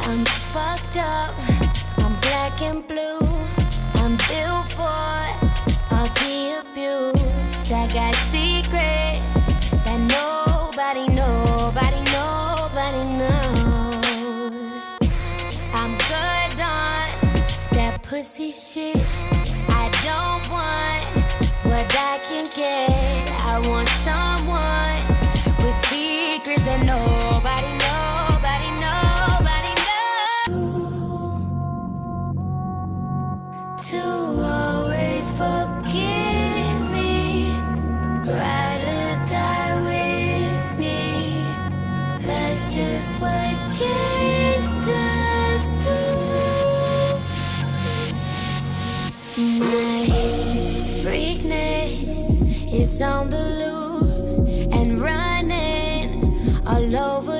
I'm fucked up, I'm black and blue. I'm built for all the abuse. I got secrets that nobody knows. I'm good on that pussy shit. I don't want what I can get. I want someone with secrets that nobody knows. To always forgive me, ride or die with me. That's just what gangsters do. My freakness is on the loose and running all over